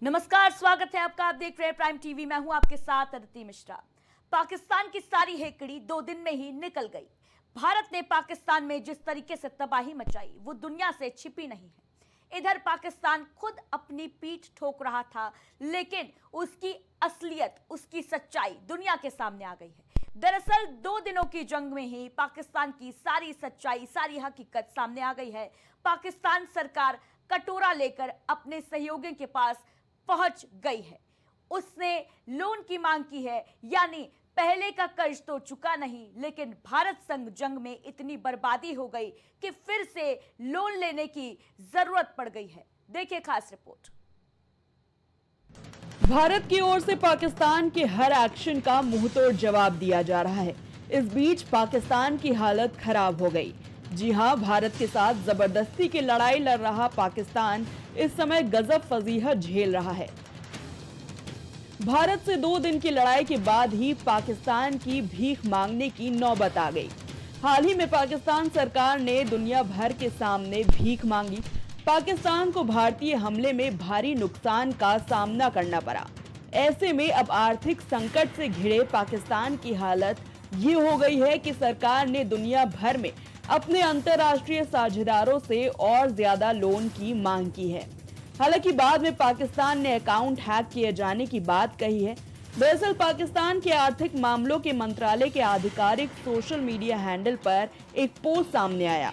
नमस्कार, स्वागत है आपका। आप देख रहे हैं प्राइम टीवी। मैं हूं आपके साथ अदिति मिश्रा। पाकिस्तान की सारी हेकड़ी 2 दिन में ही निकल गई। भारत ने पाकिस्तान में जिस तरीके से तबाही मचाई वो दुनिया से छिपी नहीं है। इधर पाकिस्तान खुद अपनी पीठ ठोक रहा था, लेकिन उसकी असलियत, उसकी सच्चाई दुनिया के सामने आ गई है। दरअसल 2 दिनों की जंग में ही पाकिस्तान की सारी सच्चाई, सारी हकीकत सामने आ गई है। पाकिस्तान सरकार कटोरा लेकर अपने सहयोगियों के पास पहुंच गई है। उसने लोन की मांग की है, यानी पहले का कर्ज तो चुका नहीं, लेकिन भारत संग जंग में इतनी बर्बादी हो गई कि फिर से लोन लेने की जरूरत पड़ गई है। देखिए खास रिपोर्ट। भारत की ओर से पाकिस्तान के हर एक्शन का मुंहतोड़ जवाब दिया जा रहा है। इस बीच पाकिस्तान की हालत खराब हो गई। जी हां, भारत के साथ जबरदस्ती की लड़ाई लड़ रहा पाकिस्तान इस समय गजब फजीहत झेल रहा है। भारत से 2 दिन की लड़ाई के बाद ही पाकिस्तान की भीख मांगने की नौबत आ गई। हाल ही में पाकिस्तान सरकार ने दुनिया भर के सामने भीख मांगी। पाकिस्तान को भारतीय हमले में भारी नुकसान का सामना करना पड़ा। ऐसे में अब आर्थिक संकट से घिरे पाकिस्तान की हालत ये हो गई है कि सरकार ने दुनिया भर में अपने अंतर्राष्ट्रीय साझेदारों से और ज्यादा लोन की मांग की है। हालांकि बाद में पाकिस्तान ने अकाउंट हैक किए जाने की बात कही है। दरअसल पाकिस्तान के आर्थिक मामलों के मंत्रालय के आधिकारिक सोशल मीडिया हैंडल पर एक पोस्ट सामने आया।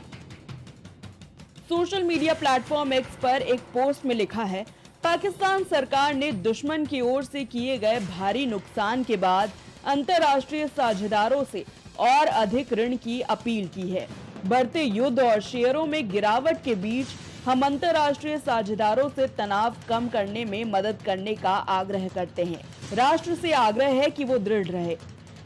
सोशल मीडिया प्लेटफॉर्म एक्स पर एक पोस्ट में लिखा है, पाकिस्तान सरकार ने दुश्मन की ओर से किए गए भारी नुकसान के बाद अंतर्राष्ट्रीय साझेदारों से और अधिक ऋण की अपील की है। बढ़ते युद्ध और शेयरों में गिरावट के बीच हम अंतर्राष्ट्रीय साझेदारों से तनाव कम करने में मदद करने का आग्रह करते हैं। राष्ट्र से आग्रह है कि वो दृढ़ रहे।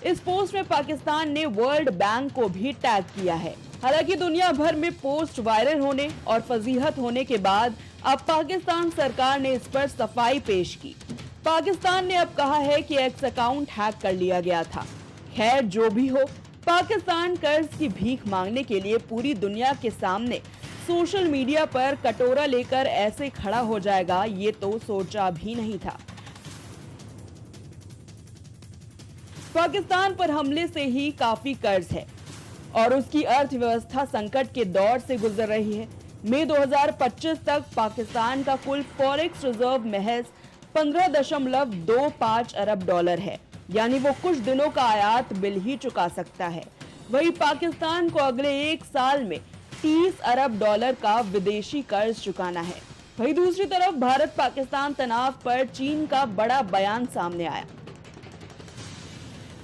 इस पोस्ट में पाकिस्तान ने वर्ल्ड बैंक को भी टैग किया है। हालांकि दुनिया भर में पोस्ट वायरल होने और फजीहत होने के बाद अब पाकिस्तान सरकार ने इस पर सफाई पेश की। पाकिस्तान ने अब कहा है कि एक्स अकाउंट हैक कर लिया गया था। खैर, जो भी हो, पाकिस्तान कर्ज की भीख मांगने के लिए पूरी दुनिया के सामने सोशल मीडिया पर कटोरा लेकर ऐसे खड़ा हो जाएगा, ये तो सोचा भी नहीं था। पाकिस्तान पर हमले से ही काफी कर्ज है और उसकी अर्थव्यवस्था संकट के दौर से गुजर रही है। मई 2025 तक पाकिस्तान का कुल फॉरेक्स रिजर्व महज 15.25 अरब डॉलर है, यानी वो कुछ दिनों का आयात बिल ही चुका सकता है। वहीं पाकिस्तान को अगले 1 साल में 30 अरब डॉलर का विदेशी कर्ज चुकाना है। वहीं दूसरी तरफ भारत पाकिस्तान तनाव पर चीन का बड़ा बयान सामने आया।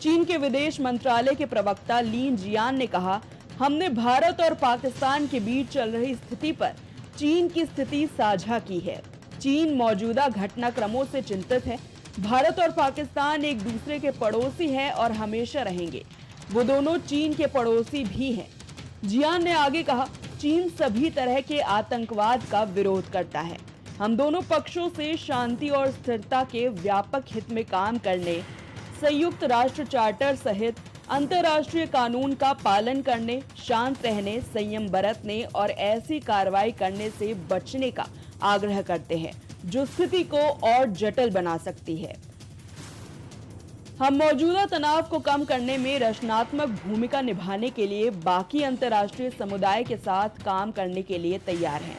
चीन के विदेश मंत्रालय के प्रवक्ता लिन जियान ने कहा, हमने भारत और पाकिस्तान के बीच चल रही स्थिति पर चीन की स्थिति साझा की है। चीन मौजूदा घटनाक्रमों से चिंतित है। भारत और पाकिस्तान एक दूसरे के पड़ोसी हैं और हमेशा रहेंगे। वो दोनों चीन के पड़ोसी भी हैं। जियान ने आगे कहा, चीन सभी तरह के आतंकवाद का विरोध करता है। हम दोनों पक्षों से शांति और स्थिरता के व्यापक हित में काम करने, संयुक्त राष्ट्र चार्टर सहित अंतर्राष्ट्रीय कानून का पालन करने, शांत रहने, संयम बरतने और ऐसी कार्रवाई करने से बचने का आग्रह करते हैं जो स्थिति को और जटिल बना सकती है। हम मौजूदा तनाव को कम करने में रचनात्मक भूमिका निभाने के लिए बाकी अंतर्राष्ट्रीय समुदाय के साथ काम करने के लिए तैयार हैं।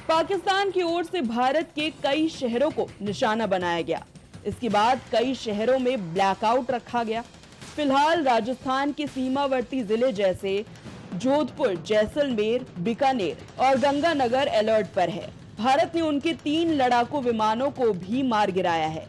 पाकिस्तान की ओर से भारत के कई शहरों को निशाना बनाया गया। इसके बाद कई शहरों में ब्लैकआउट रखा गया। फिलहाल राजस्थान के सीमावर्ती जिले जैसे जोधपुर, जैसलमेर, बीकानेर और गंगानगर अलर्ट पर है। भारत ने उनके 3 लड़ाकू विमानों को भी मार गिराया है,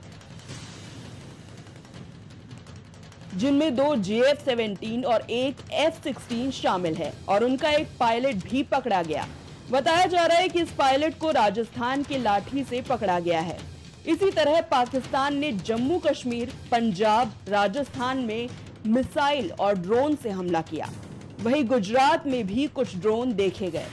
जिनमें 2 JF-17 और 1 F-16 शामिल है और उनका एक पायलट भी पकड़ा गया। बताया जा रहा है कि इस पायलट को राजस्थान के लाठी से पकड़ा गया है। इसी तरह पाकिस्तान ने जम्मू कश्मीर, पंजाब, राजस्थान में मिसाइल और ड्रोन से हमला किया। वहीं गुजरात में भी कुछ ड्रोन देखे गए।